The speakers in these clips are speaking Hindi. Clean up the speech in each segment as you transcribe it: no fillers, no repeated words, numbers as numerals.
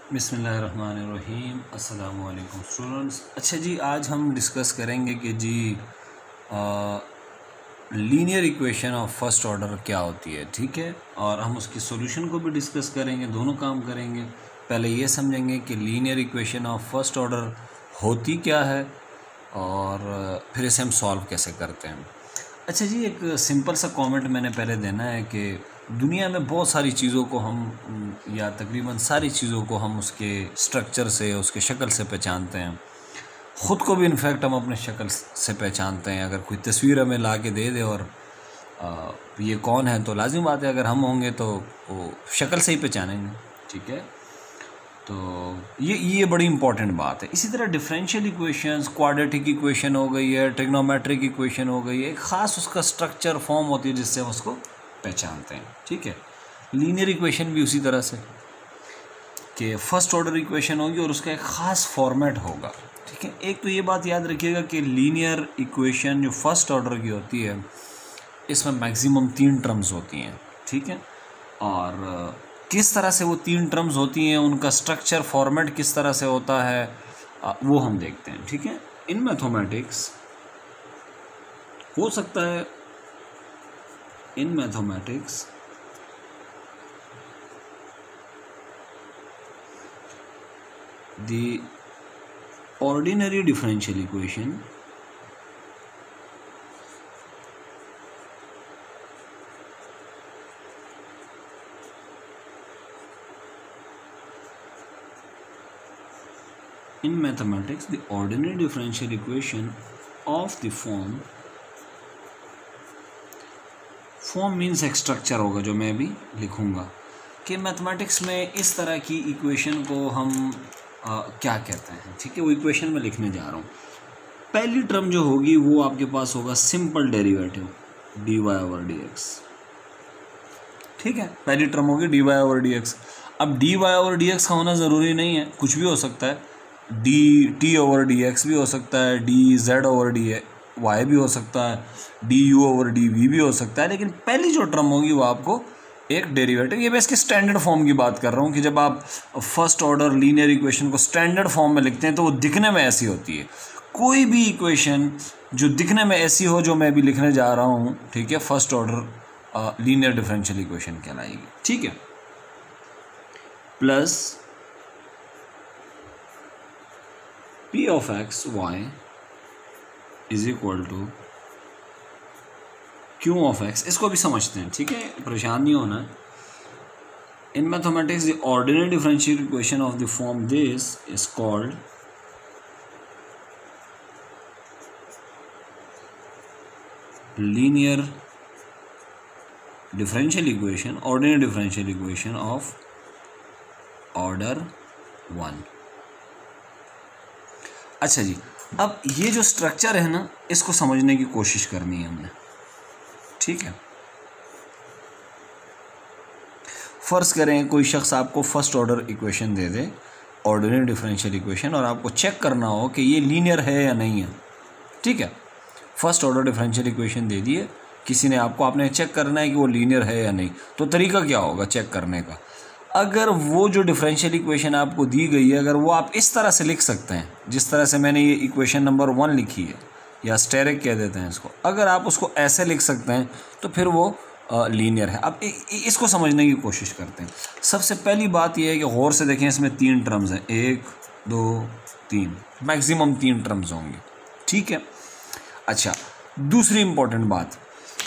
बिस्मिल्लाहिर्रहमानिर्रहीम। अस्सलामु अलैकुम स्टूडेंट्स। अच्छा जी, आज हम डिस्कस करेंगे कि जी linear equation of first order क्या होती है, ठीक है। और हम उसकी सॉल्यूशन को भी डिस्कस करेंगे, दोनों काम करेंगे। पहले ये समझेंगे कि linear equation of first order होती क्या है और फिर इसे हम सॉल्व कैसे करते हैं। अच्छा जी, एक सिंपल सा कमेंट मैंने पहले देना है कि दुनिया में बहुत सारी चीज़ों को हम या तकरीबन सारी चीज़ों को हम उसके स्ट्रक्चर से, उसके शक्ल से पहचानते हैं। ख़ुद को भी इनफैक्ट हम अपने शक्ल से पहचानते हैं। अगर कोई तस्वीर हमें ला के दे दे और ये कौन है, तो लाजिम बात है अगर हम होंगे तो वो शक्ल से ही पहचानेंगे, ठीक है। तो ये बड़ी इंपॉर्टेंट बात है। इसी तरह डिफरेंशियल इक्वेशंस, क्वाड्रेटिक इक्वेशन हो गई है, ट्रिग्नोमेट्रिक इक्वेशन हो गई है, एक ख़ास उसका स्ट्रक्चर फॉर्म होती है जिससे हम उसको पहचानते हैं, ठीक है। लीनियर इक्वेशन भी उसी तरह से कि फर्स्ट ऑर्डर इक्वेशन होगी और उसका एक ख़ास फॉर्मेट होगा, ठीक है। एक तो ये बात याद रखिएगा कि लीनियर इक्वेशन जो फर्स्ट ऑर्डर की होती है इसमें मैक्सिमम 3 टर्म्स होती हैं, ठीक है। और किस तरह से वो 3 टर्म्स होती हैं, उनका स्ट्रक्चर फॉर्मेट किस तरह से होता है, वो हम देखते हैं, ठीक है। इन मैथमेटिक्स हो सकता है, in mathematics the ordinary differential equation in mathematics, the ordinary differential equation of the form means एक स्ट्रक्चर होगा जो मैं भी लिखूंगा कि मैथमेटिक्स में इस तरह की इक्वेशन को हम क्या कहते हैं, ठीक है। वो इक्वेशन में लिखने जा रहा हूँ। पहली टर्म जो होगी वो आपके पास होगा simple derivative dy over dx, ठीक है। पहली टर्म होगी dy ओवर dx। अब dy ओवर dx का होना ज़रूरी नहीं है, कुछ भी हो सकता है। dt ओवर dx भी हो सकता है, dz ओवर dy भी हो सकता है, du ओवर dv भी हो सकता है। लेकिन पहली जो टर्म होगी वो आपको एक डेरिवेटिव, ये मैं इसके स्टैंडर्ड फॉर्म की बात कर रहा हूँ कि जब आप फर्स्ट ऑर्डर लीनियर इक्वेशन को स्टैंडर्ड फॉर्म में लिखते हैं तो वो दिखने में ऐसी होती है। कोई भी इक्वेशन जो दिखने में ऐसी हो जो मैं भी लिखने जा रहा हूँ, ठीक है, first order linear differential equation कहलाएगी, ठीक है। Plus p of x y is equal to q of x, इसको भी समझते हैं, ठीक है, परेशान नहीं होना। In mathematics the ordinary differential equation of the form this is called linear differential equation, ordinary differential equation of order 1। अच्छा जी, अब ये जो स्ट्रक्चर है ना, इसको समझने की कोशिश करनी है हमने, ठीक है। फर्ज करें कोई शख्स आपको फर्स्ट ऑर्डर इक्वेशन दे दे, ऑर्डिनरी डिफरेंशियल इक्वेशन, और आपको चेक करना हो कि ये लीनियर है या नहीं है, ठीक है। फर्स्ट ऑर्डर डिफरेंशियल इक्वेशन दे दिए किसी ने आपको, आपने चेक करना है कि वो लीनियर है या नहीं। तो तरीका क्या होगा चेक करने का? अगर वो जो डिफरेंशियल इक्वेशन आपको दी गई है, अगर वो आप इस तरह से लिख सकते हैं जिस तरह से मैंने ये इक्वेशन नंबर 1 लिखी है, या स्टेरिक कह देते हैं इसको, अगर आप उसको ऐसे लिख सकते हैं तो फिर वो लीनियर है। अब इसको समझने की कोशिश करते हैं। सबसे पहली बात यह है कि गौर से देखें, इसमें 3 टर्म्स हैं, 1 2 3, मैक्सिमम 3 टर्म्स होंगे, ठीक है। अच्छा, दूसरी इंपॉर्टेंट बात,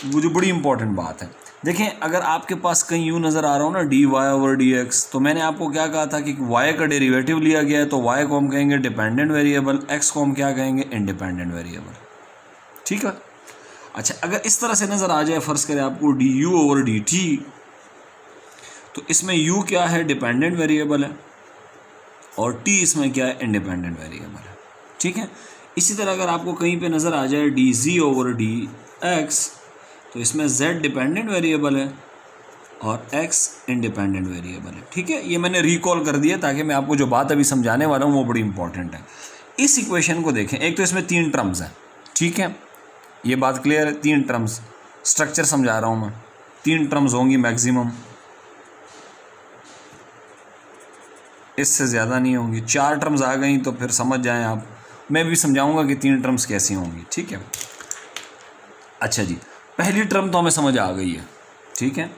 वो जो बड़ी इंपॉर्टेंट बात है, देखें अगर आपके पास कहीं यूँ नज़र आ रहा हो ना dy ओवर dx, तो मैंने आपको क्या कहा था कि y का डेरिवेटिव लिया गया है तो y को हम कहेंगे डिपेंडेंट वेरिएबल, x को हम क्या कहेंगे, इंडिपेंडेंट वेरिएबल, ठीक है। अच्छा, अगर इस तरह से नज़र आ जाए, फ़र्ज़ करें आपको du ओवर dt, तो इसमें u क्या है, डिपेंडेंट वेरिएबल है, और t इसमें क्या है, इंडिपेंडेंट वेरिएबल है, ठीक है। इसी तरह अगर आपको कहीं पे नज़र आ जाए dz ओवर dx, तो इसमें z डिपेंडेंट वेरिएबल है और x इंडिपेंडेंट वेरिएबल है, ठीक है। ये मैंने रिकॉल कर दिया ताकि मैं आपको जो बात अभी समझाने वाला हूँ वो बड़ी इंपॉर्टेंट है। इस इक्वेशन को देखें, एक तो इसमें 3 टर्म्स हैं, ठीक है, ये बात क्लियर है। 3 टर्म्स, स्ट्रक्चर समझा रहा हूँ मैं, 3 टर्म्स होंगी मैक्सिमम। इससे ज़्यादा नहीं होंगी। 4 टर्म्स आ गई तो फिर समझ जाएं आप, मैं भी समझाऊंगा कि 3 टर्म्स कैसी होंगी, ठीक है। अच्छा जी, पहली टर्म तो हमें समझ आ गई है, ठीक है।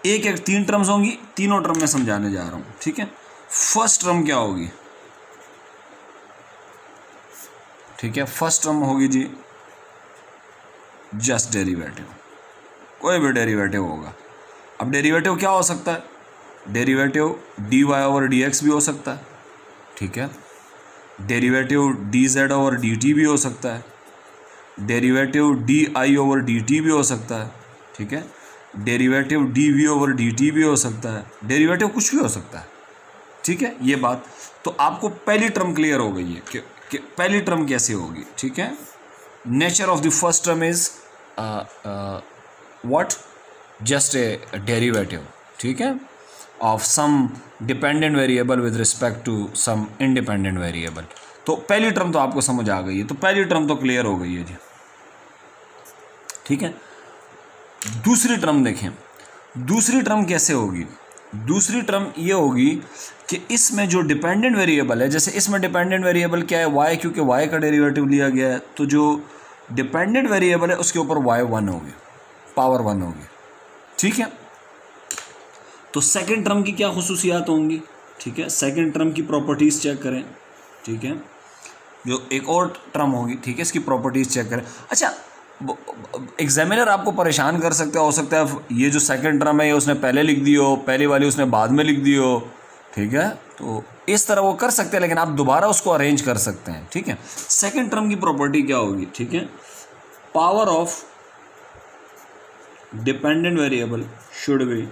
एक एक 3 टर्म्स होंगी, तीनों टर्म मैं समझाने जा रहा हूँ, ठीक है। फर्स्ट टर्म क्या होगी, ठीक है। फर्स्ट टर्म होगी जी जस्ट डेरिवेटिव, कोई भी डेरिवेटिव होगा। अब डेरिवेटिव क्या हो सकता है, derivative D Y over D X भी हो सकता है, ठीक है। Derivative D Z over D T भी हो सकता है, derivative D I over D T भी हो सकता है, ठीक है। Derivative D V over D T भी हो सकता है, डेरिवेटिव कुछ भी हो सकता है, ठीक है। ये बात तो आपको पहली टर्म क्लियर हो गई है कि पहली टर्म कैसे होगी, ठीक है। Nature of the first term is what, just a derivative, ठीक है, of some dependent variable with respect to some independent variable. तो पहली टर्म तो आपको समझ आ गई है, तो पहली टर्म तो क्लियर हो गई है जी, ठीक है। दूसरी टर्म देखें, दूसरी टर्म कैसे होगी। दूसरी टर्म ये होगी कि इसमें जो डिपेंडेंट वेरिएबल है, जैसे इसमें डिपेंडेंट वेरिएबल क्या है, y, क्योंकि y का डेरिवेटिव लिया गया है, तो जो डिपेंडेंट वेरिएबल है उसके ऊपर y 1 होगी, पावर 1 होगी, ठीक है। तो सेकंड टर्म की क्या खुसूसियात होंगी, ठीक है। सेकंड टर्म की प्रॉपर्टीज़ चेक करें, ठीक है। जो एक और टर्म होगी, ठीक है, इसकी प्रॉपर्टीज़ चेक करें। अच्छा, एग्जामिनर आपको परेशान कर सकता है, हो सकता है ये जो सेकंड टर्म है ये उसने पहले लिख दी हो, पहली वाली उसने बाद में लिख दी हो, ठीक है। तो इस तरह वो कर सकते हैं, लेकिन आप दोबारा उसको अरेंज कर सकते हैं, ठीक है। सेकंड टर्म की प्रॉपर्टी क्या होगी, ठीक है, power of dependent variable should be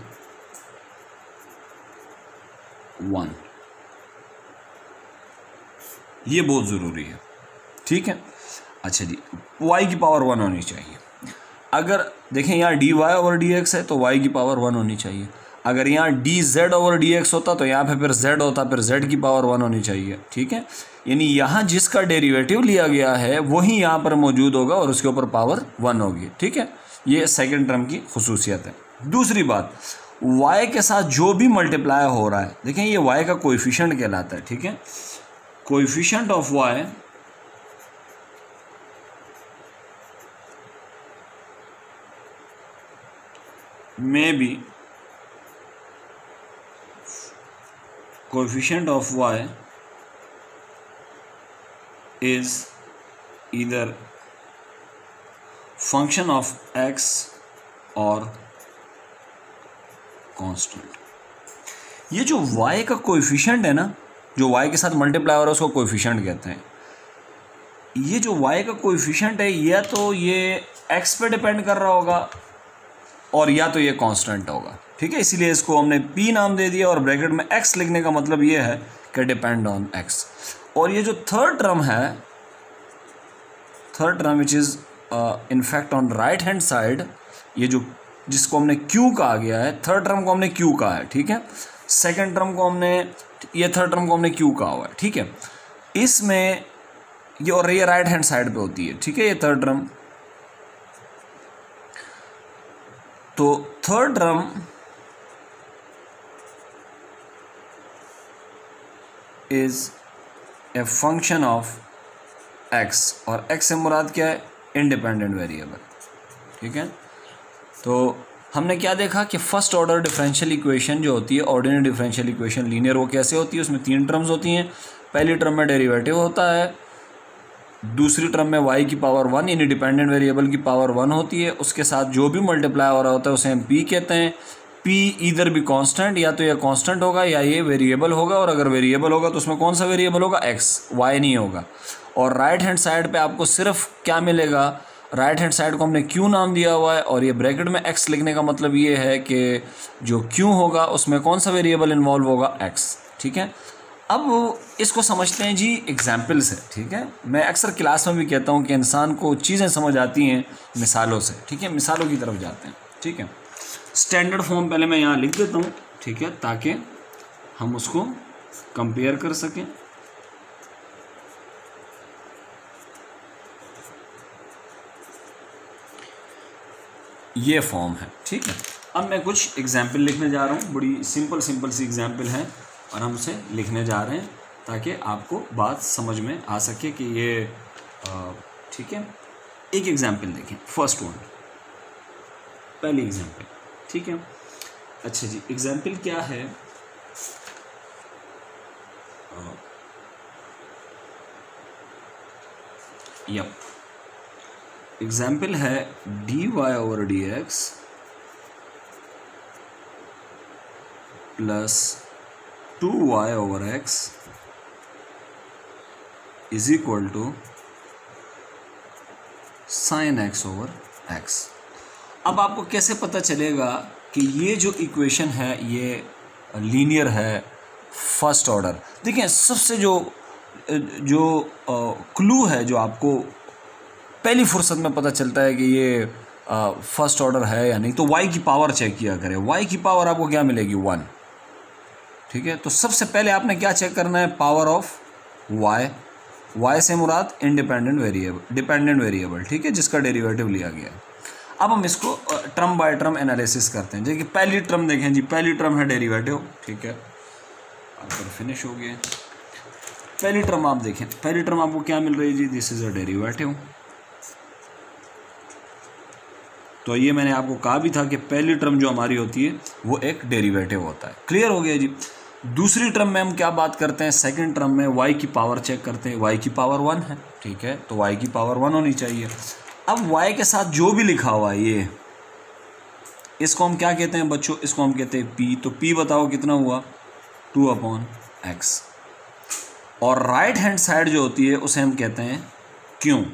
1, ये बहुत ज़रूरी है, ठीक है। अच्छा जी, y की पावर 1 होनी चाहिए। अगर देखें यहाँ D Y over D X है तो y की पावर 1 होनी चाहिए। अगर यहाँ D Z over D x होता तो यहाँ पे फिर z होता, फिर z की पावर 1 होनी चाहिए, ठीक है। यानी यहाँ जिसका डेरिवेटिव लिया गया है वही यहाँ पर मौजूद होगा और उसके ऊपर पावर 1 होगी, ठीक है। ये सेकेंड टर्म की खुसूसियत है। दूसरी बात, y के साथ जो भी मल्टीप्लाई हो रहा है, देखें ये y का कोएफिशिएंट कहलाता है, ठीक है। Coefficient of y may be coefficient of y is either function of x or constant। ये जो y का कोएफिशिएंट है ना, जो y के साथ मल्टीप्लाई हो रहा है उसको कोएफिशिएंट कहते हैं। ये जो y का कोएफिशिएंट है या तो ये x पे डिपेंड कर रहा होगा और या तो ये कांस्टेंट होगा, ठीक है। इसीलिए इसको हमने p नाम दे दिया और ब्रैकेट में x लिखने का मतलब ये है कि डिपेंड ऑन x। और ये जो थर्ड टर्म है, third term which is in fact on right hand side, ये जो जिसको हमने q कहा गया है, थर्ड टर्म को हमने q कहा है, ठीक है। सेकेंड टर्म को हमने, ये थर्ड टर्म को हमने q कहा हुआ है, ठीक है। इसमें ये और ये राइट हैंड साइड पे होती है, ठीक है, ये थर्ड टर्म। तो third term is a function of x, और x से मुराद क्या है, इंडिपेंडेंट वेरिएबल, ठीक है। तो हमने क्या देखा कि फर्स्ट ऑर्डर डिफरेंशियल इक्वेशन जो होती है, ऑर्डिनरी डिफरेंशियल इक्वेशन लीनियर, वो कैसे होती है, उसमें 3 टर्म्स होती हैं। पहली टर्म में डेरिवेटिव होता है, दूसरी टर्म में y की पावर 1 यानी डिपेंडेंट वेरिएबल की पावर 1 होती है, उसके साथ जो भी मल्टीप्लाई हो रहा होता है उसे हम p कहते हैं। p इधर भी कांस्टेंट, या तो ये कांस्टेंट होगा या ये वेरिएबल होगा, और अगर वेरिएबल होगा तो उसमें कौन सा वेरिएबल होगा, x, y नहीं होगा। और राइट हैंड साइड पे आपको सिर्फ क्या मिलेगा, राइट हैंड साइड को हमने q नाम दिया हुआ है, और ये ब्रैकेट में x लिखने का मतलब ये है कि जो q होगा उसमें कौन सा वेरिएबल इन्वॉल्व होगा, x, ठीक है। अब इसको समझते हैं जी एग्जाम्पल से, ठीक है। मैं अक्सर क्लास में भी कहता हूँ कि इंसान को चीज़ें समझ आती हैं मिसालों से, ठीक है। मिसालों की तरफ जाते हैं, ठीक है। स्टैंडर्ड फॉर्म पहले मैं यहाँ लिख देता हूँ, ठीक है, ताकि हम उसको कंपेयर कर सकें। ये फॉर्म है, ठीक है। अब मैं कुछ एग्जाम्पल लिखने जा रहा हूँ, बड़ी सिंपल सी एग्जाम्पल है, और हम उसे लिखने जा रहे हैं ताकि आपको बात समझ में आ सके कि ये ठीक है। एक एग्जाम्पल देखें, फर्स्ट वन, पहली एग्जाम्पल, ठीक है। अच्छा जी, एग्जाम्पल क्या है, यप, एग्जाम्पल है dy over dx plus 2y over x is equal to sine x over x। अब आपको कैसे पता चलेगा कि ये जो इक्वेशन है ये लीनियर है, फर्स्ट ऑर्डर? देखिए, सबसे जो क्लू है जो आपको पहली फुर्सत में पता चलता है कि ये फर्स्ट ऑर्डर है या नहीं, तो y की पावर चेक किया करें। y की पावर आपको क्या मिलेगी? 1, ठीक है। तो सबसे पहले आपने क्या चेक करना है? पावर ऑफ y से मुराद इंडिपेंडेंट वेरिएबल, डिपेंडेंट वेरिएबल, ठीक है, जिसका डेरिवेटिव लिया गया है। अब हम इसको टर्म बाय टर्म एनालिसिस करते हैं। देखिए, पहली टर्म देखें जी, पहली टर्म है डेरिवेटिव, ठीक है, अब फिनिश हो गया। पहली टर्म आप देखें, पहली टर्म आपको क्या मिल रही है जी? This is a derivative. तो ये मैंने आपको कहा भी था कि पहली टर्म जो हमारी होती है वो एक डेरिवेटिव होता है। क्लियर हो गया जी। दूसरी टर्म में हम क्या बात करते हैं? सेकंड टर्म में y की पावर चेक करते हैं। y की पावर 1 है, ठीक है, तो y की पावर 1 होनी चाहिए। अब y के साथ जो भी लिखा हुआ है ये, इसको हम क्या कहते हैं बच्चों? इसको हम कहते हैं p। तो p बताओ कितना हुआ? 2/x। और राइट हैंड साइड जो होती है उसे हम कहते हैं q।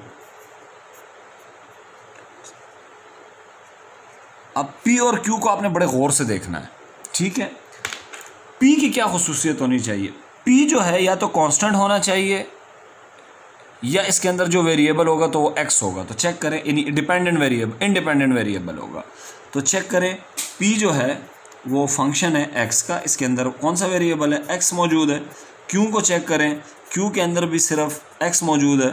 अब P और Q को आपने बड़े गौर से देखना है, ठीक है। P की क्या खुसूसियत होनी चाहिए? P जो है या तो कांस्टेंट होना चाहिए या इसके अंदर जो वेरिएबल होगा तो वो x होगा। तो चेक करें, इंडिपेंडेंट वेरिएबल होगा। तो चेक करें, P जो है वो फंक्शन है x का, इसके अंदर कौन सा वेरिएबल है? x मौजूद है। Q को चेक करें, Q के अंदर भी सिर्फ x मौजूद है।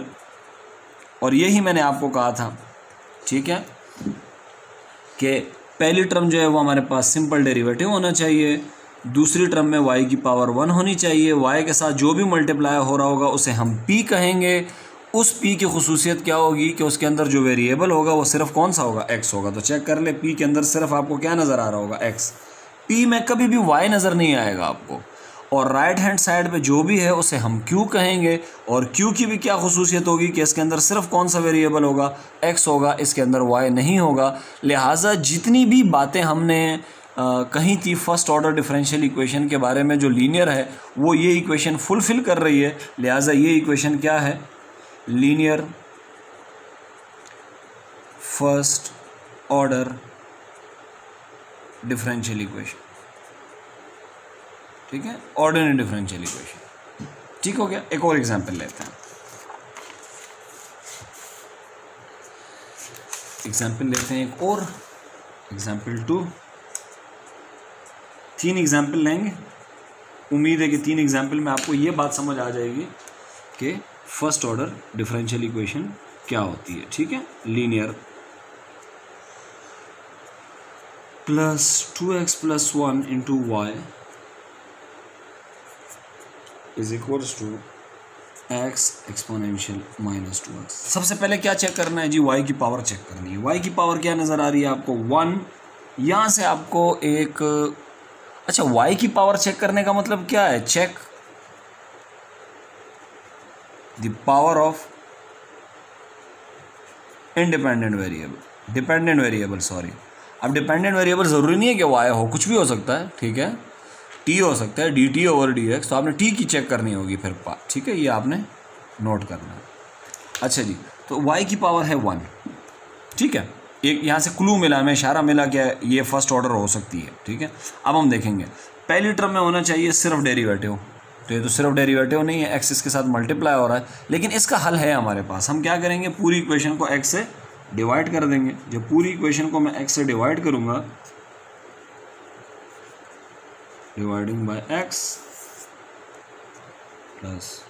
और यही मैंने आपको कहा था, ठीक है, कि पहली टर्म जो है वो हमारे पास सिंपल डेरिवेटिव होना चाहिए, दूसरी टर्म में y की पावर 1 होनी चाहिए, y के साथ जो भी मल्टीप्लाई हो रहा होगा उसे हम p कहेंगे। उस p की खुसूसियत क्या होगी कि उसके अंदर जो वेरिएबल होगा वो सिर्फ कौन सा होगा? x होगा। तो चेक कर ले, p के अंदर सिर्फ आपको क्या नज़र आ रहा होगा? x। p में कभी भी y नज़र नहीं आएगा आपको। और राइट हैंड साइड पे जो भी है उसे हम q कहेंगे। और q की भी क्या खुसूसियत होगी कि इसके अंदर सिर्फ कौन सा वेरिएबल होगा? x होगा, इसके अंदर y नहीं होगा। लिहाजा जितनी भी बातें हमने कही थी फर्स्ट ऑर्डर डिफरेंशियल इक्वेशन के बारे में जो लीनियर है, वो ये इक्वेशन फुलफिल कर रही है। लिहाजा ये इक्वेशन क्या है? Linear first order differential equation, ठीक है, ऑर्डिनरी डिफरेंशियल इक्वेशन। ठीक हो गया। एक और एग्जांपल लेते हैं। एक और एग्जांपल 2। 3 एग्जांपल लेंगे। उम्मीद है कि 3 एग्जांपल में आपको ये बात समझ आ जाएगी कि फर्स्ट ऑर्डर डिफरेंशियल इक्वेशन क्या होती है, ठीक है। Linear plus 2x plus 1 into Y is equals to x exponential minus 2x। सबसे पहले क्या चेक करना है जी? y की पावर चेक करनी है। y की पावर क्या नज़र आ रही है आपको? 1। यहाँ से आपको एक, अच्छा, y की पावर चेक करने का मतलब क्या है? Check the power of independent variable, dependent variable, sorry. अब डिपेंडेंट वेरिएबल ज़रूरी नहीं है कि y हो, कुछ भी हो सकता है, ठीक है, t हो सकता है, dt ओवर dx। तो आपने t की चेक करनी होगी फिर, ठीक है, ये आपने नोट करना है। अच्छा जी, तो y की पावर है 1, ठीक है। एक यहाँ से क्लू मिला, हमें इशारा मिला कि ये फर्स्ट ऑर्डर हो सकती है, ठीक है। अब हम देखेंगे, पहली टर्म में होना चाहिए सिर्फ डेरिवेटिव, तो ये तो सिर्फ डेरिवेटिव नहीं है, x इसके साथ मल्टीप्लाई हो रहा है, लेकिन इसका हल है हमारे पास। हम क्या करेंगे? पूरी इक्वेशन को x से डिवाइड कर देंगे। जब पूरी इक्वेशन को मैं x से डिवाइड करूँगा, डिवाइडिंग बाय x प्लस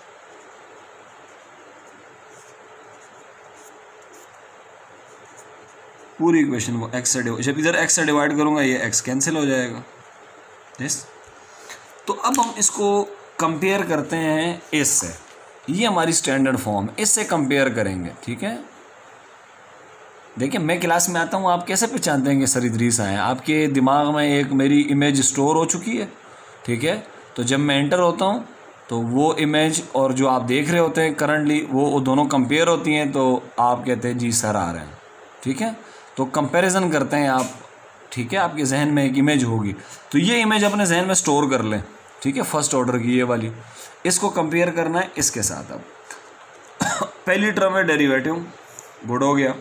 पूरी इक्वेशन को x से जब इधर x से डिवाइड करूँगा ये x कैंसिल हो जाएगा, यस। तो अब हम इसको कंपेयर करते हैं इससे, ये हमारी स्टैंडर्ड फॉर्म, इससे कंपेयर करेंगे। ठीक है, देखिए मैं क्लास में आता हूँ, आप कैसे पहचानते हैं कि सर इदरीस आए हैं? आपके दिमाग में एक मेरी इमेज स्टोर हो चुकी है। ठीक है, तो जब मैं एंटर होता हूँ तो वो इमेज और जो आप देख रहे होते हैं करंटली वो दोनों कंपेयर होती हैं, तो आप कहते हैं जी सर आ रहे हैं। ठीक है, तो कंपैरिजन करते हैं आप। ठीक है, आपके जहन में एक इमेज होगी, तो ये इमेज अपने जहन में स्टोर कर लें। ठीक है, फर्स्ट ऑर्डर की ये वाली, इसको कंपेयर करना है इसके साथ। अब पहली टर्म है डेरिवेटिव, गुड हो गया।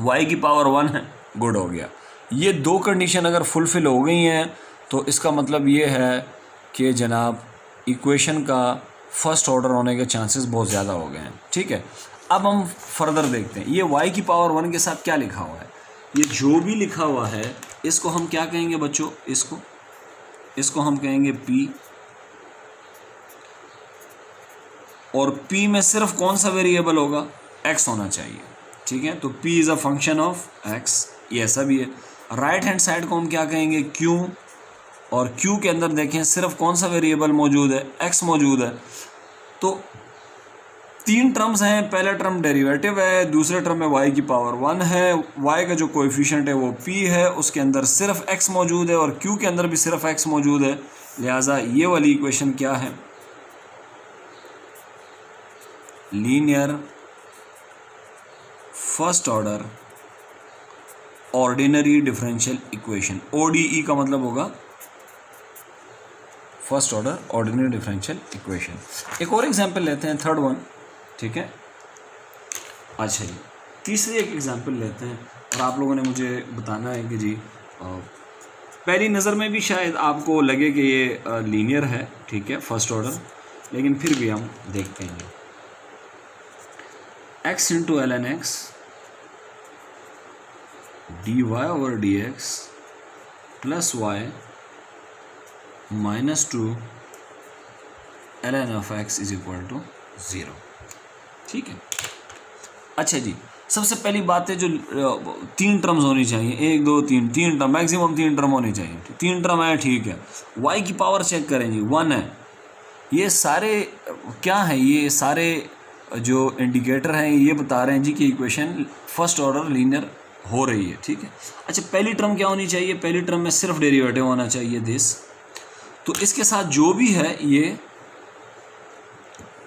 y की पावर 1 है, गुड हो गया। ये दो कंडीशन अगर फुलफिल हो गई हैं तो इसका मतलब ये है कि जनाब इक्वेशन का फर्स्ट ऑर्डर होने के चांसेस बहुत ज़्यादा हो गए हैं। ठीक है, अब हम फर्दर देखते हैं ये y की पावर 1 के साथ क्या लिखा हुआ है। ये जो भी लिखा हुआ है इसको हम क्या कहेंगे बच्चों, इसको हम कहेंगे p, और p में सिर्फ कौन सा वेरिएबल होगा, x होना चाहिए। ठीक है, तो p is a function of x, ये ऐसा भी है। राइट हैंड साइड को हम क्या कहेंगे, q, और q के अंदर देखें सिर्फ कौन सा वेरिएबल मौजूद है, x मौजूद है। तो तीन टर्म्स हैं, पहला टर्म डेरिवेटिव है, दूसरे टर्म में y की पावर 1 है, y का जो कोएफिशिएंट है वो p है, उसके अंदर सिर्फ x मौजूद है और q के अंदर भी सिर्फ x मौजूद है। लिहाजा ये वाली इक्वेशन क्या है, linear first order ordinary differential equation. ODE का मतलब होगा first order ordinary differential equation. एक और एग्जांपल लेते हैं, थर्ड वन। ठीक है, अच्छा जी तीसरी एक एग्जांपल लेते हैं और आप लोगों ने मुझे बताना है कि जी पहली नज़र में भी शायद आपको लगे कि ये लीनियर है। ठीक है, फर्स्ट ऑर्डर, लेकिन फिर भी हम देखते हैं। x into ln x dy over dx plus y minus 2 ln of x is equal to 0। ठीक है, अच्छा जी सबसे पहली बात है जो तीन टर्म्स होनी चाहिए, 1 2 3, तीन टर्म मैक्सिमम, तीन टर्म होनी चाहिए। तीन टर्म है, ठीक है। y की पावर चेक करें जी, 1 है। ये सारे क्या हैं, ये सारे जो इंडिकेटर हैं ये बता रहे हैं जी कि इक्वेशन फर्स्ट ऑर्डर लीनियर हो रही है। ठीक है, अच्छा पहली टर्म क्या होनी चाहिए, पहली टर्म में सिर्फ डेरिवेटिव होना चाहिए दिस, तो इसके साथ जो भी है ये,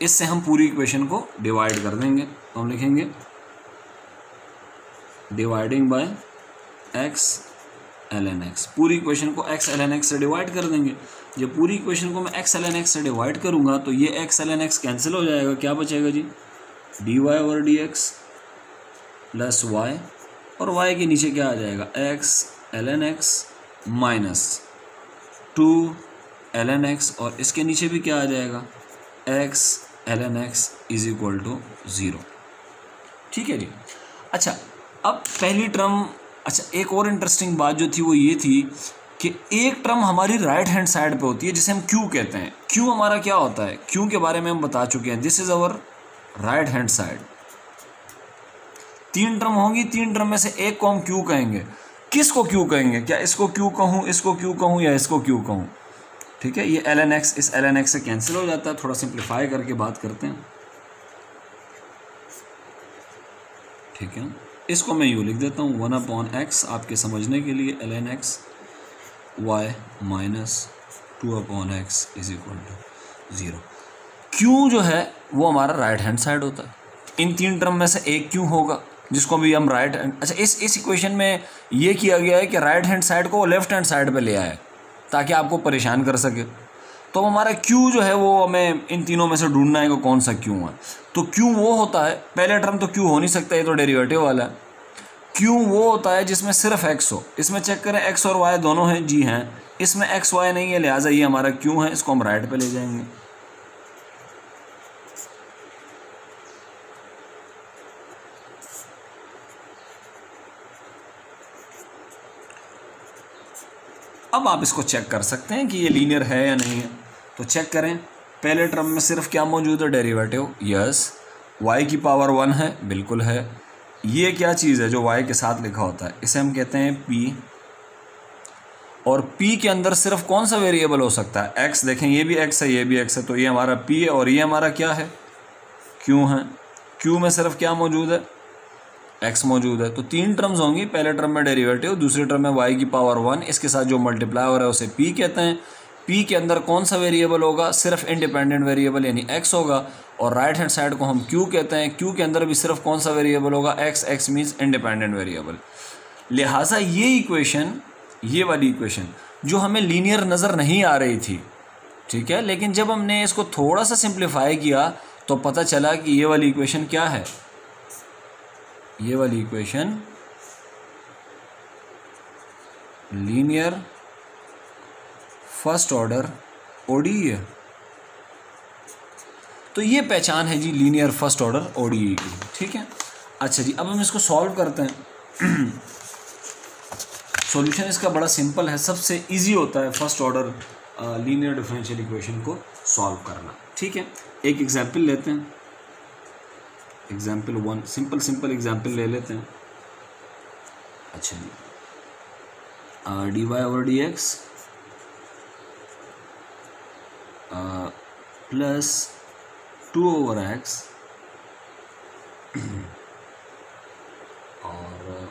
इससे हम पूरी इक्वेशन को डिवाइड कर देंगे। तो हम लिखेंगे dividing by x ln x, पूरी इक्वेशन को x ln x से डिवाइड कर देंगे। जब पूरी इक्वेशन को मैं x ln x से डिवाइड करूंगा तो ये x ln x कैंसिल हो जाएगा, क्या बचेगा जी, dy over dx plus y, और y के नीचे क्या आ जाएगा, x ln x minus 2 ln x, और इसके नीचे भी क्या आ जाएगा, x ln x is equal to 0। ठीक है जी, अच्छा अब पहली टर्म, अच्छा एक और इंटरेस्टिंग बात जो थी वो ये थी कि एक टर्म हमारी राइट हैंड साइड पे होती है जिसे हम क्यू कहते हैं। क्यू हमारा क्या होता है, क्यू के बारे में हम बता चुके हैं, this is our right hand side. तीन टर्म होंगी, तीन टर्म में से एक को हम क्यू कहेंगे। किसको क्यू कहेंगे, क्या इसको क्यू कहूँ, इसको क्यू कहूँ, या इसको क्यू कहूँ। ठीक है, ये ln x इस ln x से कैंसिल हो जाता है। थोड़ा सिंप्लीफाई करके बात करते हैं। ठीक है, इसको मैं यूँ लिख देता हूँ 1/x आपके समझने के लिए, ln x y minus 2/x is equal to 0। Q जो है वो हमारा राइट हैंड साइड होता है। इन तीन टर्म में से एक क्यू होगा जिसको भी हम राइट हैंड, अच्छा इस इक्वेशन में ये किया गया है कि राइट हैंड साइड को वो लेफ्ट हैंड साइड पे ले आए ताकि आपको परेशान कर सके। तो हमारा क्यू जो है वो हमें इन तीनों में से ढूंढना है कि कौन सा क्यू है। तो क्यू वो होता है, पहले टर्म तो क्यू हो नहीं सकता, ये तो डेरिवेटिव वाला है। क्यू वो होता है जिसमें सिर्फ x हो। इसमें चेक करें x और y दोनों हैं, जी हैं। इसमें x y नहीं है, लिहाजा ये हमारा क्यू है, इसको हम राइट पे ले जाएंगे। अब आप इसको चेक कर सकते हैं कि ये लीनियर है या नहीं है। तो चेक करें, पहले टर्म में सिर्फ क्या मौजूद है, डेरिवेटिव, यस। y की पावर 1 है, बिल्कुल है। ये क्या चीज़ है जो y के साथ लिखा होता है, इसे हम कहते हैं p, और p के अंदर सिर्फ कौन सा वेरिएबल हो सकता है, x। देखें ये भी x है, ये भी x है, तो ये हमारा p है और ये हमारा क्या है, q है। q में सिर्फ क्या मौजूद है, x मौजूद है। तो 3 टर्म्स होंगी, पहले टर्म में डेरिवेटिव, दूसरे टर्म में y की पावर 1, इसके साथ जो मल्टीप्लाई हो रहा है उसे p कहते हैं। p के अंदर कौन सा वेरिएबल होगा, सिर्फ इंडिपेंडेंट वेरिएबल यानी x होगा। और राइट हैंड साइड को हम q कहते हैं, q के अंदर भी सिर्फ कौन सा वेरिएबल होगा, x मीन्स इंडिपेंडेंट वेरिएबल। लिहाजा ये इक्वेशन, ये वाली इक्वेशन जो हमें लीनियर नज़र नहीं आ रही थी, ठीक है, लेकिन जब हमने इसको थोड़ा सा सिंप्लीफाई किया तो पता चला कि ये वाली इक्वेशन क्या है, ये वाली equation linear first order ODE है। तो ये पहचान है जी लीनियर फर्स्ट ऑर्डर ODE की, ठीक है। अच्छा जी, अब हम इसको सॉल्व करते हैं। सॉल्यूशन इसका बड़ा सिंपल है, सबसे इजी होता है first order linear differential equation को सॉल्व करना, ठीक है। एक एग्जांपल लेते हैं, एग्जांपल 1, सिंपल एग्जांपल ले लेते हैं। अच्छा जी, dy/dx प्लस 2/x और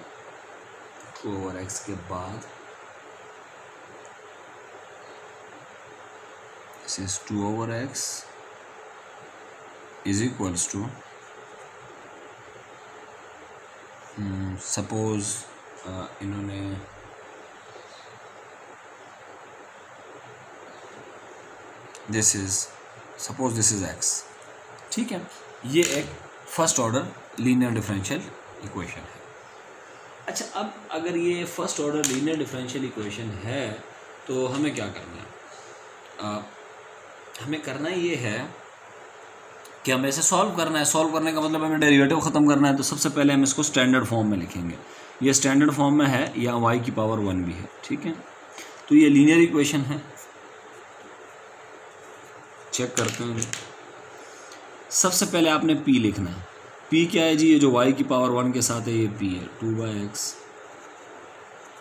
2/x के बाद this is 2/x is equals to suppose इन्होंने दिस इज x, ठीक है। ये एक first order linear differential equation है। अच्छा, अब अगर ये first order linear differential equation है तो हमें क्या करना है, हमें करना ये है कि हमें इसे सॉल्व करना है। सॉल्व करने का मतलब हमें डेरिवेटिव ख़त्म करना है। तो सबसे पहले हम इसको स्टैंडर्ड फॉर्म में लिखेंगे। ये स्टैंडर्ड फॉर्म में है या y की पावर 1 भी है, ठीक है। तो ये लीनियर इक्वेशन है, चेक करते हैं। सबसे पहले आपने p लिखना है। p क्या है जी, ये जो y की पावर 1 के साथ है ये p है, 2/x,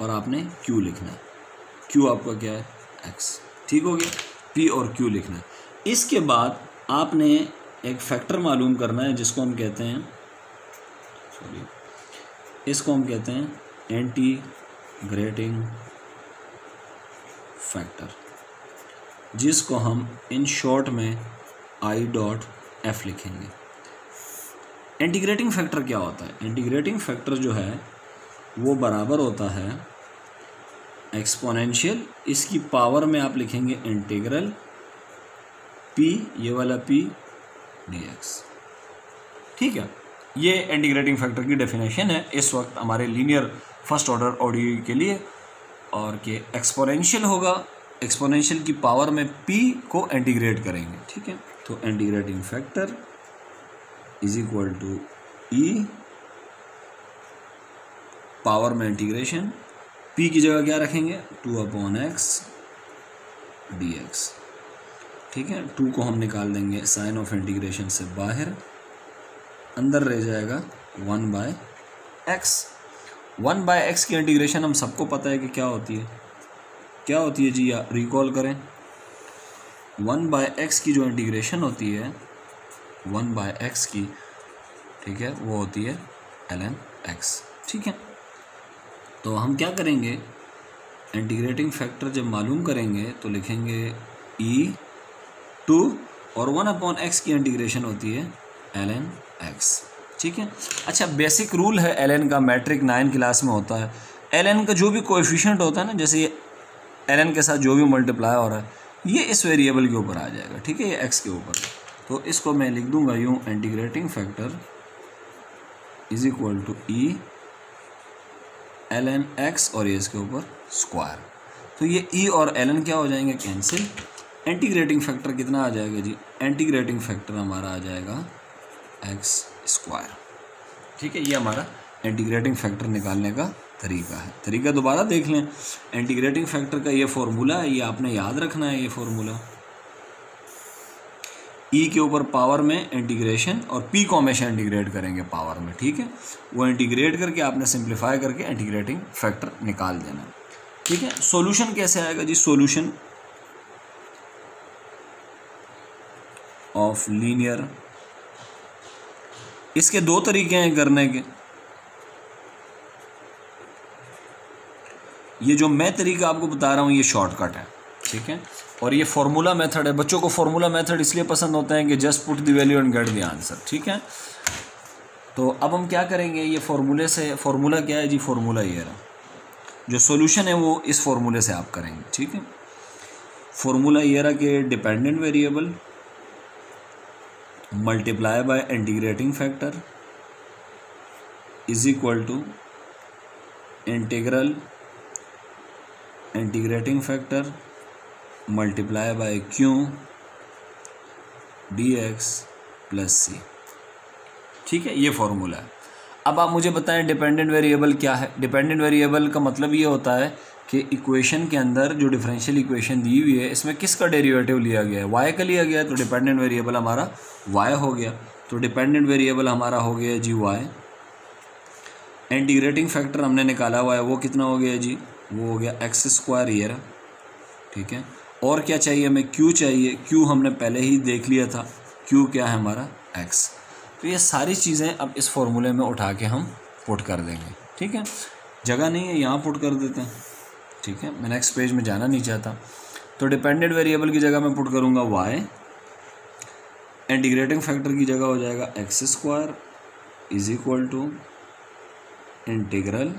और आपने q लिखना है। q आपका क्या है, x, ठीक हो गया। p और q लिखना है। इसके बाद आपने एक फैक्टर मालूम करना है जिसको हम कहते हैं, इसको हम कहते हैं इंटीग्रेटिंग फैक्टर, जिसको हम इन शॉर्ट में I.F लिखेंगे। इंटीग्रेटिंग फैक्टर क्या होता है, इंटीग्रेटिंग फैक्टर जो है वो बराबर होता है एक्सपोनेंशियल, इसकी पावर में आप लिखेंगे इंटीग्रल p, ये वाला p dx, ठीक है। ये इंटीग्रेटिंग फैक्टर की डेफिनेशन है इस वक्त हमारे लीनियर फर्स्ट ऑर्डर ODE के लिए, और कि एक्सपोनेंशियल होगा, एक्सपोनेंशियल की पावर में p को इंटीग्रेट करेंगे, ठीक है। तो integrating factor is equal to e power में इंटीग्रेशन, p की जगह क्या रखेंगे, 2/x dx, ठीक है। 2 को हम निकाल देंगे साइन ऑफ इंटीग्रेशन से बाहर, अंदर रह जाएगा 1/x। 1/x की इंटीग्रेशन हम सबको पता है कि क्या होती है, क्या होती है जी, या रिकॉल करें। 1/x की जो इंटीग्रेशन होती है 1/x की, ठीक है, वो होती है ln x, ठीक है। तो हम क्या करेंगे, इंटीग्रेटिंग फैक्टर जब मालूम करेंगे तो लिखेंगे e2 और 1/x की इंटीग्रेशन होती है ln x, ठीक है। अच्छा, बेसिक रूल है ln का, मैट्रिक 9 क्लास में होता है। ln का जो भी कोएफिशिएंट होता है ना, जैसे ये ln के साथ जो भी मल्टीप्लाई हो रहा है ये इस वेरिएबल के ऊपर आ जाएगा, ठीक है, ये x के ऊपर। तो इसको मैं लिख दूंगा यूँ, integrating factor is equal to e ln x और ये इसके ऊपर स्क्वायर। तो ये e और ln क्या हो जाएंगे, कैंसिल। इंटीग्रेटिंग फैक्टर कितना आ जाएगा जी, इंटीग्रेटिंग फैक्टर हमारा आ जाएगा x स्क्वायर, ठीक है। ये हमारा इंटीग्रेटिंग फैक्टर निकालने का तरीका है। तरीका दोबारा देख लें, इंटीग्रेटिंग फैक्टर का ये फॉर्मूला है, ये आपने याद रखना है। ये फॉर्मूला e के ऊपर पावर में इंटीग्रेशन, और p को हमेशा इंटीग्रेट करेंगे पावर में, ठीक है। वो इंटीग्रेट करके आपने सिंप्लीफाई करके इंटीग्रेटिंग फैक्टर निकाल देना। ठीक है। सॉल्यूशन कैसे आएगा जी? सॉल्यूशन ऑफ लीनियर, इसके दो तरीके हैं करने के। ये जो मैं तरीका आपको बता रहा हूँ ये शॉर्टकट है, ठीक है। और ये फॉर्मूला मेथड है। बच्चों को फॉर्मूला मेथड इसलिए पसंद होता है कि just put the value and get the answer, ठीक है। तो अब हम क्या करेंगे, ये फॉर्मूले से, फॉर्मूला क्या है जी? फॉर्मूला ये रहा, जो सॉल्यूशन है वो इस फॉर्मूले से आप करेंगे, ठीक है। फॉर्मूला ये रहा कि dependent variable multiply by integrating factor is equal to integral integrating factor multiply by Q D X plus C, ठीक है। ये फॉर्मूला है। अब आप मुझे बताएं डिपेंडेंट वेरिएबल क्या है। डिपेंडेंट वेरिएबल का मतलब ये होता है कि इक्वेशन के अंदर जो डिफरेंशियल इक्वेशन दी हुई है इसमें किसका डेरिवेटिव लिया गया है? वाई का लिया गया है, तो डिपेंडेंट वेरिएबल हमारा वाई हो गया। तो डिपेंडेंट वेरिएबल हमारा हो गया जी वाई। इंटीग्रेटिंग फैक्टर हमने निकाला हुआ है, वो कितना हो गया जी? वो हो गया एक्स स्क्वायर ईयर, ठीक है। और क्या चाहिए हमें? क्यू चाहिए। क्यू हमने पहले ही देख लिया था, क्यू क्या है हमारा? एक्स। तो ये सारी चीज़ें अब इस फॉर्मूले में उठा के हम पुट कर देंगे, ठीक है। जगह नहीं है, यहाँ पुट कर देते हैं, ठीक है। मैं नेक्स्ट पेज में जाना नहीं चाहता। तो डिपेंडेंट वेरिएबल की जगह मैं पुट करूँगा वाई, इंटीग्रेटिंग फैक्टर की जगह हो जाएगा X square is equal to integral,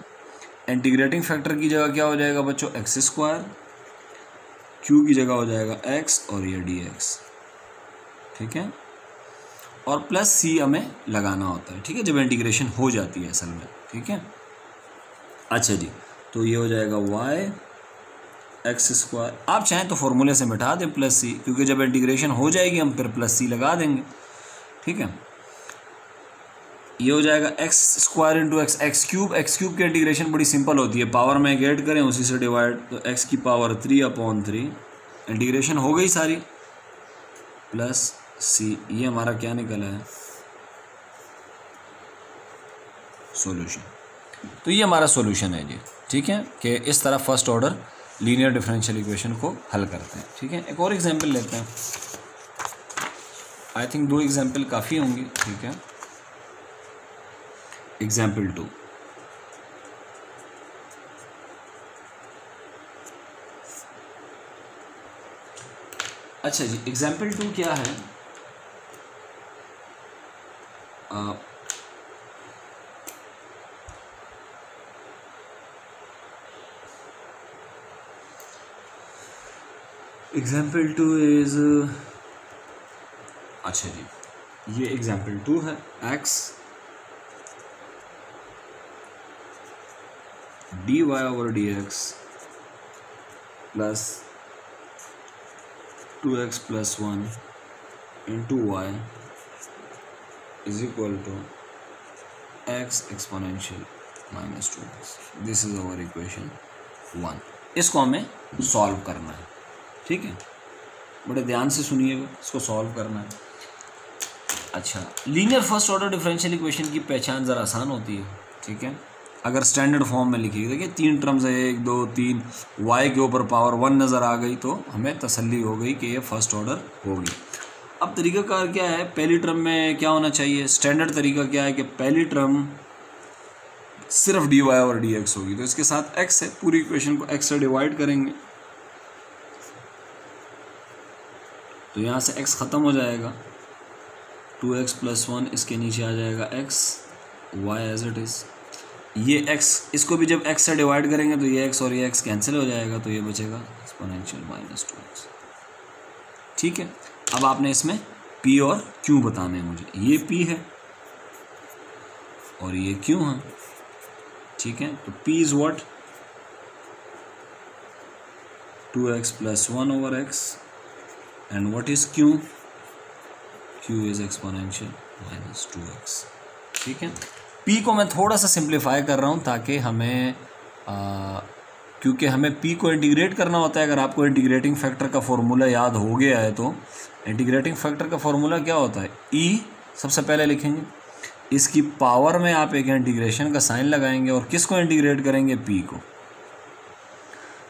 integrating factor की जगह क्या हो जाएगा बच्चों? एक्स स्क्वायर, क्यू की जगह हो जाएगा एक्स और ये डी एक्स, ठीक है। और प्लस सी हमें लगाना होता है, ठीक है, जब इंटीग्रेशन हो जाती है असल में, ठीक है। अच्छा जी, तो ये हो जाएगा वाई एक्स स्क्वायर। आप चाहें तो फॉर्मूले से मिटा दें प्लस सी, क्योंकि जब इंटीग्रेशन हो जाएगी हम फिर प्लस सी लगा देंगे, ठीक है। ये हो जाएगा X square into x, x cube. X cube की इंटीग्रेशन बड़ी सिंपल होती है, पावर में गेट करें उसी से डिवाइड, तो एक्स की पावर 3/3 इंटीग्रेशन हो गई सारी, प्लस सी। ये हमारा क्या निकला है? सॉल्यूशन। तो ये हमारा सॉल्यूशन है जी, ठीक है, कि इस तरह first order linear differential equation को हल करते हैं, ठीक है। एक और एग्जांपल लेते हैं। आई थिंक 2 एग्जांपल काफ़ी होंगी, ठीक है। एग्जाम्पल 2, अच्छा जी, एग्जाम्पल 2 क्या है? एग्जाम्पल 2 इज, अच्छा जी, ये एग्जाम्पल 2 है। X D Y over D X plus 2x plus 1 into Y is equal to X exponential minus 2x। This is our equation 1। इसको हमें सॉल्व करना है, ठीक है। बड़े ध्यान से सुनिएगा, इसको सॉल्व करना है। अच्छा, linear first order differential equation की पहचान ज़रा आसान होती है, ठीक है। अगर स्टैंडर्ड फॉर्म में लिखिए, देखिए 3 टर्म्स है, 1 2 3, वाई के ऊपर पावर 1 नज़र आ गई तो हमें तसल्ली हो गई कि ये फर्स्ट ऑर्डर होगी। अब तरीक़ाकार क्या है? पहली टर्म में क्या होना चाहिए? स्टैंडर्ड तरीका क्या है कि पहली टर्म सिर्फ डी वाई और डी एक्स होगी, तो इसके साथ एक्स है, पूरी इक्वेशन को एक्स से डिवाइड करेंगे तो यहाँ से एक्स ख़त्म हो जाएगा, 2x प्लस 1 इसके नीचे आ जाएगा x, y as it is. ये x, इसको भी जब x से डिवाइड करेंगे तो ये x और ये x कैंसिल हो जाएगा, तो ये बचेगा एक्सपोनेंशियल माइनस 2x, ठीक है। अब आपने इसमें p और q बताने हैं मुझे। ये p है और ये q है, ठीक है। तो p is what? 2x plus 1 over x and what is q? q is exponential minus 2x, ठीक है। p को मैं थोड़ा सा सिंप्लीफाई कर रहा हूँ ताकि हमें क्योंकि हमें p को इंटीग्रेट करना होता है। अगर आपको इंटीग्रेटिंग फैक्टर का फॉर्मूला याद हो गया है तो इंटीग्रेटिंग फैक्टर का फॉर्मूला क्या होता है? e सबसे पहले लिखेंगे, इसकी पावर में आप एक इंटीग्रेशन का साइन लगाएंगे और किसको इंटीग्रेट करेंगे? p को।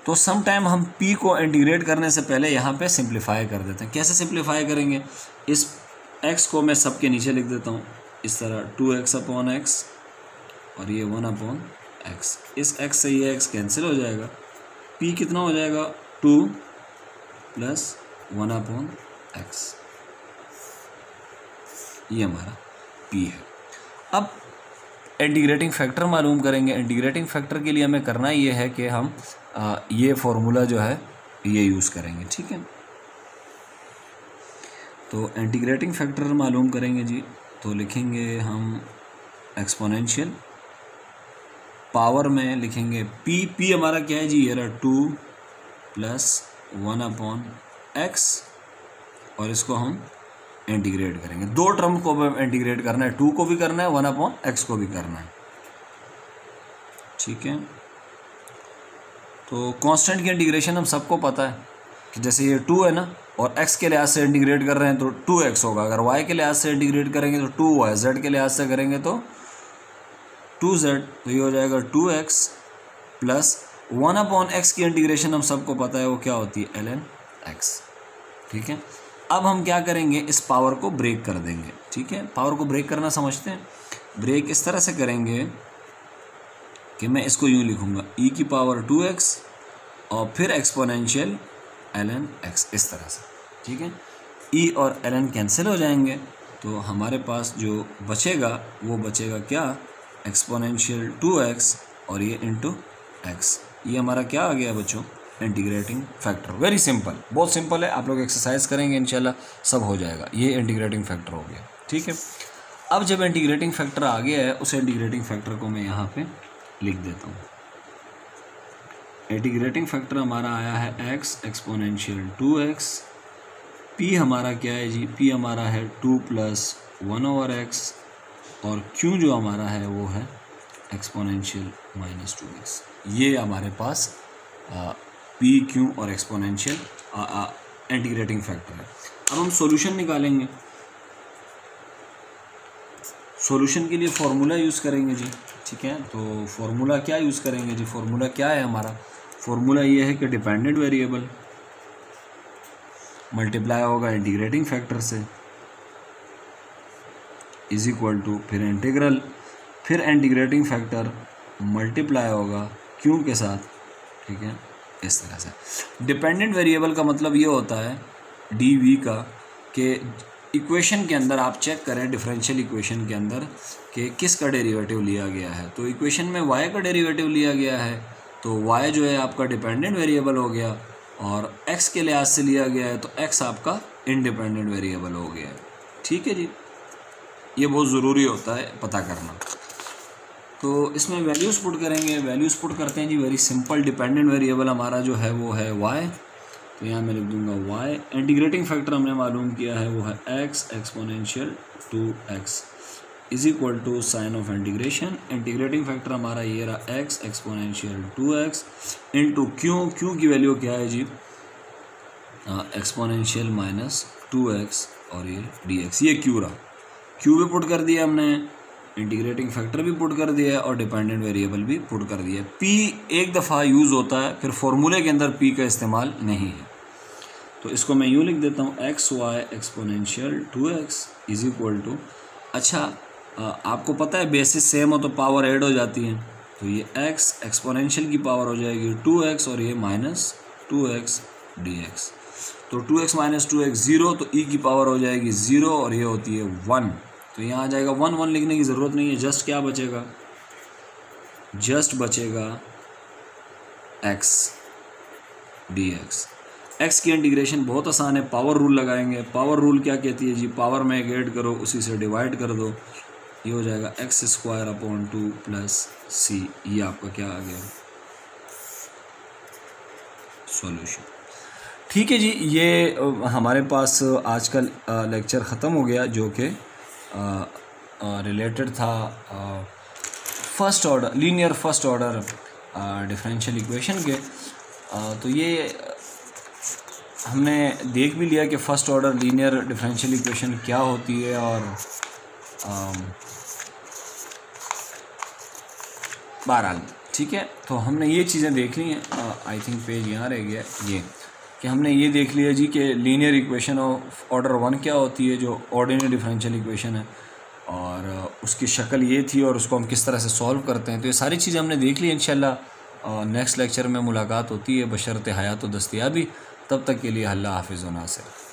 तो सम टाइम हम p को इंटीग्रेट करने से पहले यहाँ पे सिंप्लीफाई कर देते हैं। कैसे सिंप्लीफाई करेंगे, इस x को मैं सब के नीचे लिख देता हूँ इस तरह 2x अपॉन x और ये 1 अपॉन x। इस x से ये x कैंसिल हो जाएगा, p कितना हो जाएगा 2 प्लस 1 अपॉन x, ये हमारा p है। अब इंटीग्रेटिंग फैक्टर मालूम करेंगे। इंटीग्रेटिंग फैक्टर के लिए हमें करना ये है कि हम ये फॉर्मूला जो है ये यूज़ करेंगे, ठीक है। तो इंटीग्रेटिंग फैक्टर मालूम करेंगे जी, तो लिखेंगे हम एक्सपोनेंशियल, पावर में लिखेंगे p हमारा क्या है जी, ये रहा 2 प्लस 1 अपॉन x और इसको हम इंटीग्रेट करेंगे। दो टर्म को इंटीग्रेट करना है, 2 को भी करना है, 1 अपॉन x को भी करना है, ठीक है। तो कांस्टेंट की इंटीग्रेशन हम सबको पता है कि जैसे ये 2 है ना, और x के लिहाज से इंटीग्रेट कर रहे हैं तो 2x होगा। अगर y के लिहाज से इंटीग्रेट करेंगे तो 2y, z के लिहाज से करेंगे तो 2z, तो ये हो जाएगा 2x प्लस 1 अपॉन x की इंटीग्रेशन हम सबको पता है वो क्या होती है, ln x, ठीक है। अब हम क्या करेंगे, इस पावर को ब्रेक कर देंगे, ठीक है। पावर को ब्रेक करना समझते हैं, ब्रेक इस तरह से करेंगे कि मैं इसको यूँ लिखूँगा e की पावर 2x और फिर एक्सपोनेंशियल ln x, इस तरह से, ठीक है। e और ln कैंसिल हो जाएंगे तो हमारे पास जो बचेगा वो बचेगा क्या, एक्सपोनेंशियल 2x और ये इंटू x। ये हमारा क्या आ गया बच्चों, इंटीग्रेटिंग फैक्टर। वेरी सिंपल, बहुत सिंपल है, आप लोग एक्सरसाइज करेंगे इंशाल्लाह सब हो जाएगा। ये इंटीग्रेटिंग फैक्टर हो गया, ठीक है। अब जब इंटीग्रेटिंग फैक्टर आ गया है, उस इंटीग्रेटिंग फैक्टर को मैं यहाँ पे लिख देता हूँ। इंटीग्रेटिंग फैक्टर हमारा आया है x एक्सपोनेंशियल 2x, p हमारा क्या है जी, p हमारा है 2 प्लस 1 ओवर x और q जो हमारा है वो है एक्सपोनेंशियल माइनस 2x। ये हमारे पास p, q और एक्सपोनेंशियल इंटीग्रेटिंग फैक्टर है। अब हम सॉल्यूशन निकालेंगे। सॉल्यूशन के लिए फार्मूला यूज़ करेंगे जी, ठीक है। तो फार्मूला क्या यूज़ करेंगे जी, फार्मूला क्या है हमारा, फार्मूला ये है कि डिपेंडेंट वेरिएबल मल्टीप्लाई होगा इंटीग्रेटिंग फैक्टर से इज इक्वल टू फिर इंटीग्रल, फिर इंटीग्रेटिंग फैक्टर मल्टीप्लाई होगा क्यू के साथ, ठीक है, इस तरह से। डिपेंडेंट वेरिएबल का मतलब ये होता है डी वी का कि इक्वेशन के अंदर आप चेक करें, डिफरेंशियल इक्वेशन के अंदर कि किसका डेरिवेटिव लिया गया है। तो इक्वेशन में y का डेरिवेटिव लिया गया है तो y जो है आपका डिपेंडेंट वेरिएबल हो गया, और x के लिहाज से लिया गया है तो x आपका इंडिपेंडेंट वेरिएबल हो गया है, ठीक है जी। ये बहुत ज़रूरी होता है पता करना। तो इसमें वैल्यूज़ पुट करेंगे, वैल्यूज़ पुट करते हैं जी, वेरी सिंपल। डिपेंडेंट वेरिएबल हमारा जो है वो है y, तो यहाँ मैं लिख दूंगा y। इंटीग्रेटिंग फैक्टर हमने मालूम किया है वो है x exponential 2x is equal to sign of integration. Integrating factor हमारा ये रहा x exponential 2x into Q की वैल्यू क्या है जी, एक्सपोनेंशियल माइनस 2x और ये dx, ये क्यू रहा। क्यू भी पुट कर दिया हमने, इंटीग्रेटिंग फैक्टर भी पुट कर दिया है और डिपेंडेंट वेरिएबल भी पुट कर दिया है। p एक दफ़ा यूज़ होता है, फिर फॉर्मूले के अंदर p का इस्तेमाल नहीं है। तो इसको मैं यूँ लिख देता हूँ X Y exponential 2x is equal to, अच्छा आपको पता है बेसिस सेम हो तो पावर ऐड हो जाती है, तो ये x एक्सपोनेंशियल की पावर हो जाएगी 2x और ये माइनस 2x dx। तो 2x माइनस 2x 0, तो e की पावर हो जाएगी 0 और ये होती है 1। तो यहाँ आ जाएगा 1 लिखने की ज़रूरत नहीं है, जस्ट क्या बचेगा, जस्ट बचेगा x dx। x की इंटीग्रेशन बहुत आसान है, पावर रूल लगाएंगे। पावर रूल क्या कहती है जी, पावर में एक ऐड करो उसी से डिवाइड कर दो, ये हो जाएगा एक्स स्क्वायर अपॉन 2 प्लस सी। ये आपका क्या आ गया, सॉल्यूशन। ठीक है जी, ये हमारे पास आज का लेक्चर ख़त्म हो गया जो कि रिलेटेड था first order linear first order differential equation के। तो ये हमने देख भी लिया कि first order linear differential equation क्या होती है, और बहरहाल ठीक है, तो हमने ये चीज़ें देख ली हैं। आई थिंक पेज यहाँ रह गया ये, कि हमने ये देख लिया जी कि लीनियर इक्वेशन ऑफ ऑर्डर 1 क्या होती है, जो ऑर्डिनरी डिफरेंशियल इक्वेशन है, और उसकी शक्ल ये थी और उसको हम किस तरह से सॉल्व करते हैं। तो ये सारी चीज़ें हमने देख ली। इंशाल्लाह नेक्स्ट लेक्चर में मुलाकात होती है बशर्ते हयात व दस्तयाबी। तब तक के लिए अल्लाह हाफिज़ व नासिर।